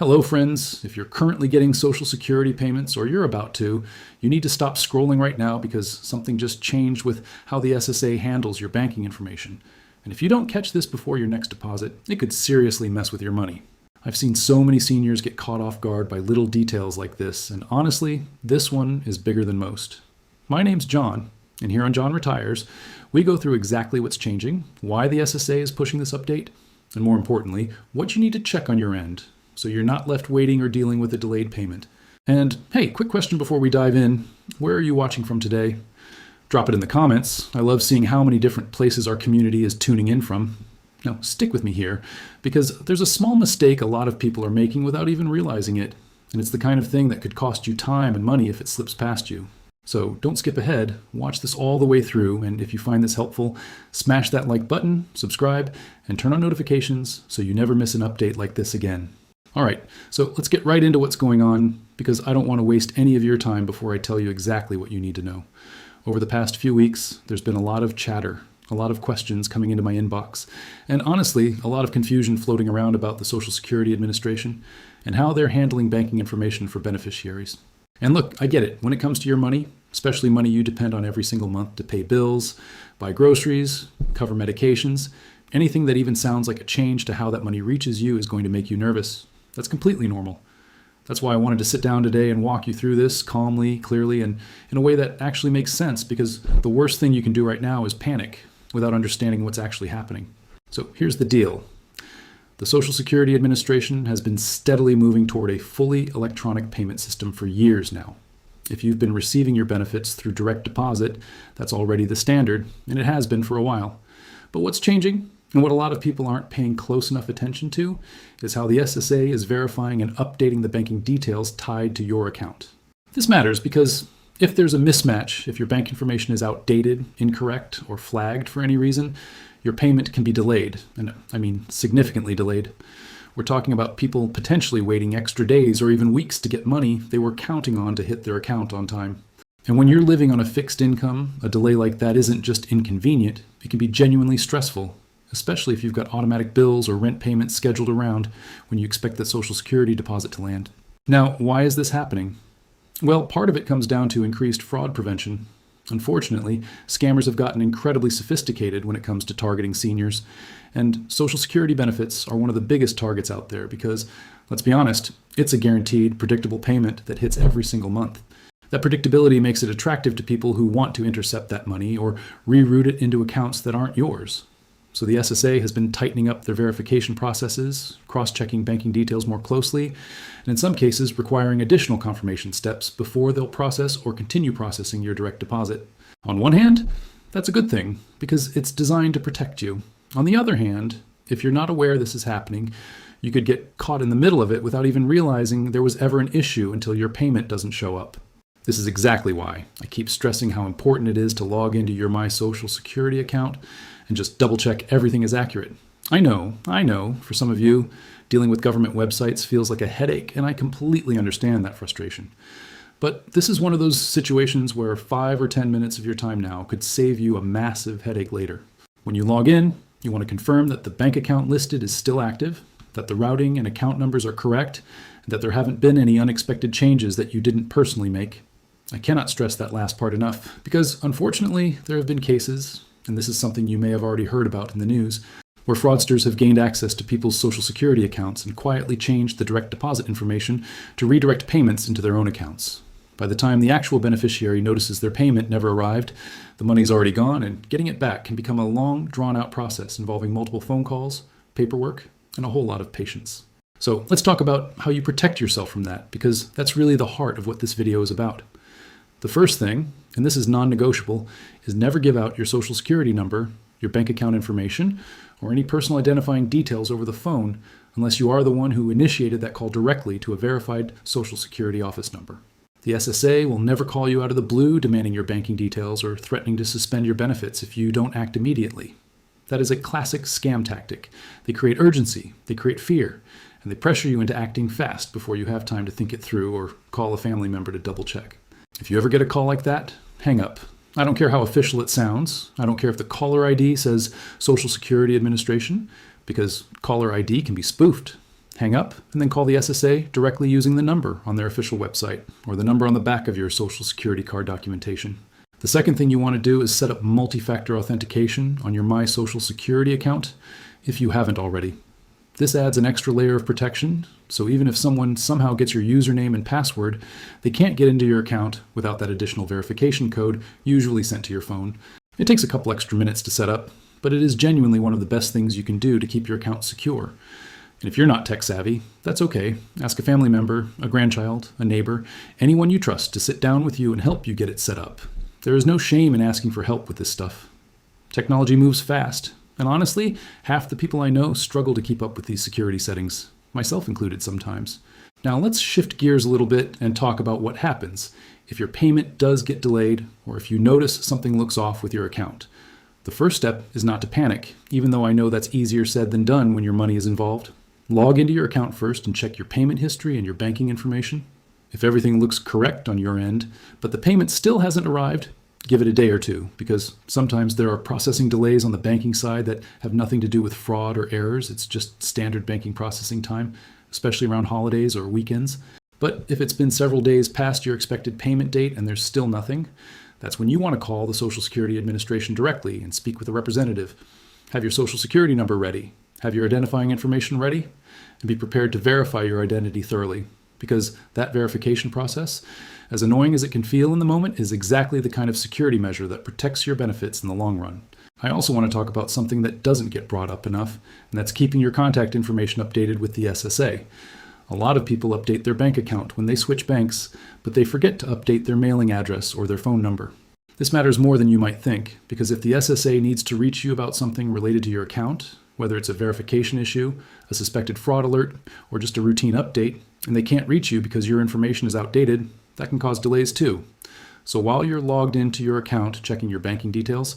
Hello, friends. If you're currently getting Social Security payments or you're about to, you need to stop scrolling right now because something just changed with how the SSA handles your banking information. And if you don't catch this before your next deposit, it could seriously mess with your money. I've seen so many seniors get caught off guard by little details like this, and honestly, this one is bigger than most. My name's John, and here on John Retires, we go through exactly what's changing, why the SSA is pushing this update, and more importantly, what you need to check on your end, so you're not left waiting or dealing with a delayed payment. And hey, quick question before we dive in. Where are you watching from today? Drop it in the comments. I love seeing how many different places our community is tuning in from. Now, stick with me here, because there's a small mistake a lot of people are making without even realizing it. And it's the kind of thing that could cost you time and money if it slips past you. So don't skip ahead, watch this all the way through, and if you find this helpful, smash that like button, subscribe, and turn on notifications so you never miss an update like this again. All right, so let's get right into what's going on, because I don't want to waste any of your time before I tell you exactly what you need to know. Over the past few weeks, there's been a lot of chatter, a lot of questions coming into my inbox, and honestly, a lot of confusion floating around about the Social Security Administration and how they're handling banking information for beneficiaries. And look, I get it. When it comes to your money, especially money you depend on every single month to pay bills, buy groceries, cover medications, anything that even sounds like a change to how that money reaches you is going to make you nervous. That's completely normal. That's why I wanted to sit down today and walk you through this calmly, clearly, and in a way that actually makes sense, because the worst thing you can do right now is panic without understanding what's actually happening. So here's the deal. The Social Security Administration has been steadily moving toward a fully electronic payment system for years now. If you've been receiving your benefits through direct deposit, that's already the standard, and it has been for a while. But what's changing, and what a lot of people aren't paying close enough attention to, is how the SSA is verifying and updating the banking details tied to your account. This matters because if there's a mismatch, if your bank information is outdated, incorrect, or flagged for any reason, your payment can be delayed, and I mean significantly delayed. We're talking about people potentially waiting extra days or even weeks to get money they were counting on to hit their account on time. And when you're living on a fixed income, a delay like that isn't just inconvenient, it can be genuinely stressful, especially if you've got automatic bills or rent payments scheduled around when you expect that Social Security deposit to land. Now, why is this happening? Well, part of it comes down to increased fraud prevention. Unfortunately, scammers have gotten incredibly sophisticated when it comes to targeting seniors, and Social Security benefits are one of the biggest targets out there because, let's be honest, it's a guaranteed, predictable payment that hits every single month. That predictability makes it attractive to people who want to intercept that money or reroute it into accounts that aren't yours. So the SSA has been tightening up their verification processes, cross-checking banking details more closely, and in some cases requiring additional confirmation steps before they'll process or continue processing your direct deposit. On one hand, that's a good thing because it's designed to protect you. On the other hand, if you're not aware this is happening, you could get caught in the middle of it without even realizing there was ever an issue until your payment doesn't show up. This is exactly why I keep stressing how important it is to log into your My Social Security account and just double check everything is accurate. I know, for some of you, dealing with government websites feels like a headache, and I completely understand that frustration. But this is one of those situations where 5 or 10 minutes of your time now could save you a massive headache later. When you log in, you want to confirm that the bank account listed is still active, that the routing and account numbers are correct, and that there haven't been any unexpected changes that you didn't personally make. I cannot stress that last part enough, because unfortunately there have been cases, and this is something you may have already heard about in the news, where fraudsters have gained access to people's Social Security accounts and quietly changed the direct deposit information to redirect payments into their own accounts. By the time the actual beneficiary notices their payment never arrived, the money's already gone, and getting it back can become a long, drawn-out process involving multiple phone calls, paperwork, and a whole lot of patience. So let's talk about how you protect yourself from that, because that's really the heart of what this video is about. The first thing, and this is non-negotiable, is never give out your Social Security number, your bank account information, or any personal identifying details over the phone unless you are the one who initiated that call directly to a verified Social Security office number. The SSA will never call you out of the blue demanding your banking details or threatening to suspend your benefits if you don't act immediately. That is a classic scam tactic. They create urgency, they create fear, and they pressure you into acting fast before you have time to think it through or call a family member to double check. If you ever get a call like that, hang up. I don't care how official it sounds. I don't care if the caller ID says Social Security Administration, because caller ID can be spoofed. Hang up and then call the SSA directly using the number on their official website or the number on the back of your Social Security card documentation. The second thing you want to do is set up multi-factor authentication on your My Social Security account if you haven't already. This adds an extra layer of protection, so even if someone somehow gets your username and password, they can't get into your account without that additional verification code usually sent to your phone. It takes a couple extra minutes to set up, but it is genuinely one of the best things you can do to keep your account secure. And if you're not tech savvy, that's okay. Ask a family member, a grandchild, a neighbor, anyone you trust to sit down with you and help you get it set up. There is no shame in asking for help with this stuff. Technology moves fast, and honestly, half the people I know struggle to keep up with these security settings, myself included sometimes. Now let's shift gears a little bit and talk about what happens if your payment does get delayed or if you notice something looks off with your account. The first step is not to panic, even though I know that's easier said than done when your money is involved. Log into your account first and check your payment history and your banking information. If everything looks correct on your end, but the payment still hasn't arrived, give it a day or two, because sometimes there are processing delays on the banking side that have nothing to do with fraud or errors. It's just standard banking processing time, especially around holidays or weekends. But if it's been several days past your expected payment date and there's still nothing, that's when you want to call the Social Security Administration directly and speak with a representative. Have your Social Security number ready. Have your identifying information ready, and be prepared to verify your identity thoroughly, because that verification process, as annoying as it can feel in the moment, is exactly the kind of security measure that protects your benefits in the long run. I also want to talk about something that doesn't get brought up enough, and that's keeping your contact information updated with the SSA. A lot of people update their bank account when they switch banks, but they forget to update their mailing address or their phone number. This matters more than you might think, because if the SSA needs to reach you about something related to your account, whether it's a verification issue, a suspected fraud alert, or just a routine update, and they can't reach you because your information is outdated, that can cause delays too. So while you're logged into your account checking your banking details,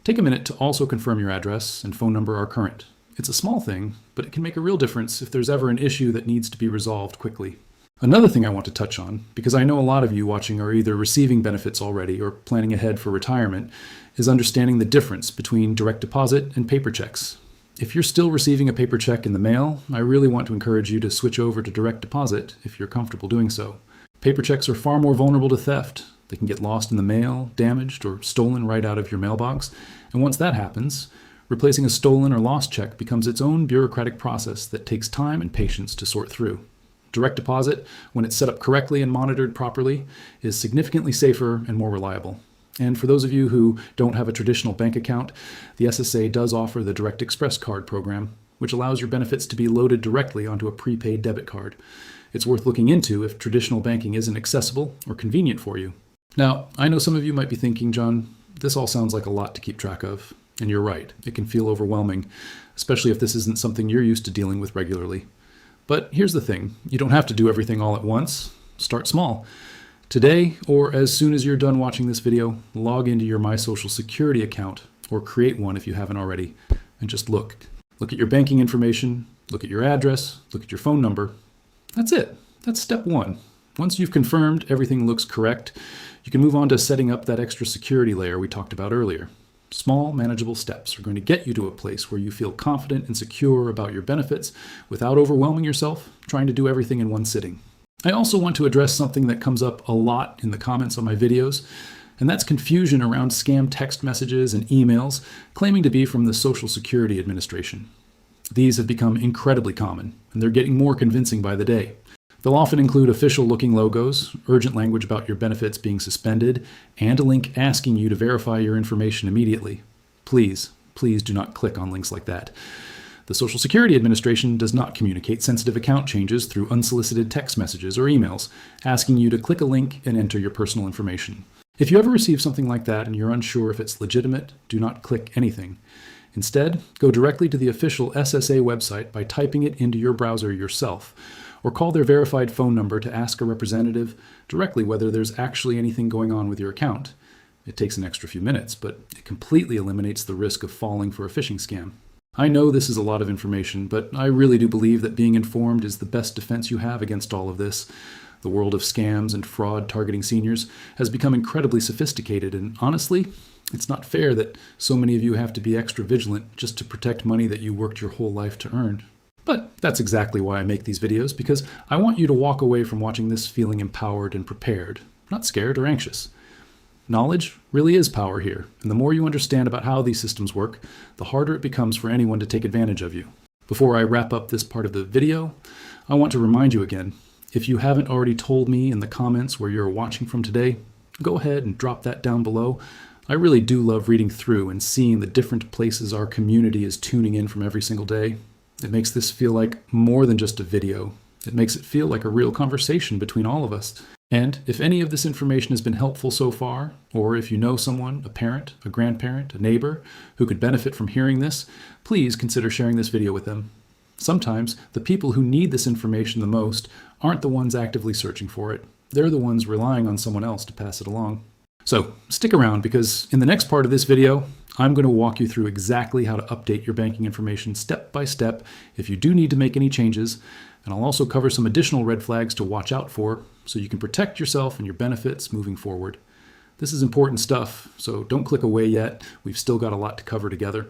take a minute to also confirm your address and phone number are current. It's a small thing, but it can make a real difference if there's ever an issue that needs to be resolved quickly. Another thing I want to touch on, because I know a lot of you watching are either receiving benefits already or planning ahead for retirement, is understanding the difference between direct deposit and paper checks. If you're still receiving a paper check in the mail, I really want to encourage you to switch over to direct deposit if you're comfortable doing so. Paper checks are far more vulnerable to theft. They can get lost in the mail, damaged, or stolen right out of your mailbox. And once that happens, replacing a stolen or lost check becomes its own bureaucratic process that takes time and patience to sort through. Direct deposit, when it's set up correctly and monitored properly, is significantly safer and more reliable. And for those of you who don't have a traditional bank account, the SSA does offer the Direct Express card program, which allows your benefits to be loaded directly onto a prepaid debit card. It's worth looking into if traditional banking isn't accessible or convenient for you. Now, I know some of you might be thinking, John, this all sounds like a lot to keep track of. And you're right, it can feel overwhelming, especially if this isn't something you're used to dealing with regularly. But here's the thing, you don't have to do everything all at once. Start small. Today, or as soon as you're done watching this video, log into your My Social Security account, or create one if you haven't already, and just look. Look at your banking information, look at your address, look at your phone number. That's it. That's step one. Once you've confirmed everything looks correct, you can move on to setting up that extra security layer we talked about earlier. Small, manageable steps are going to get you to a place where you feel confident and secure about your benefits without overwhelming yourself trying to do everything in one sitting. I also want to address something that comes up a lot in the comments on my videos, and that's confusion around scam text messages and emails claiming to be from the Social Security Administration. These have become incredibly common, and they're getting more convincing by the day. They'll often include official-looking logos, urgent language about your benefits being suspended, and a link asking you to verify your information immediately. Please do not click on links like that. The Social Security Administration does not communicate sensitive account changes through unsolicited text messages or emails, asking you to click a link and enter your personal information. If you ever receive something like that and you're unsure if it's legitimate, do not click anything. Instead, go directly to the official SSA website by typing it into your browser yourself, or call their verified phone number to ask a representative directly whether there's actually anything going on with your account. It takes an extra few minutes, but it completely eliminates the risk of falling for a phishing scam. I know this is a lot of information, but I really do believe that being informed is the best defense you have against all of this. The world of scams and fraud targeting seniors has become incredibly sophisticated, and honestly, it's not fair that so many of you have to be extra vigilant just to protect money that you worked your whole life to earn. But that's exactly why I make these videos, because I want you to walk away from watching this feeling empowered and prepared, not scared or anxious. Knowledge really is power here, and the more you understand about how these systems work, the harder it becomes for anyone to take advantage of you. Before I wrap up this part of the video, I want to remind you again, if you haven't already told me in the comments where you're watching from today, go ahead and drop that down below. I really do love reading through and seeing the different places our community is tuning in from every single day. It makes this feel like more than just a video. It makes it feel like a real conversation between all of us. And if any of this information has been helpful so far, or if you know someone, a parent, a grandparent, a neighbor, who could benefit from hearing this, please consider sharing this video with them. Sometimes the people who need this information the most aren't the ones actively searching for it. They're the ones relying on someone else to pass it along. So stick around, because in the next part of this video, I'm going to walk you through exactly how to update your banking information step by step if you do need to make any changes, and I'll also cover some additional red flags to watch out for so you can protect yourself and your benefits moving forward. This is important stuff, so don't click away yet. We've still got a lot to cover together.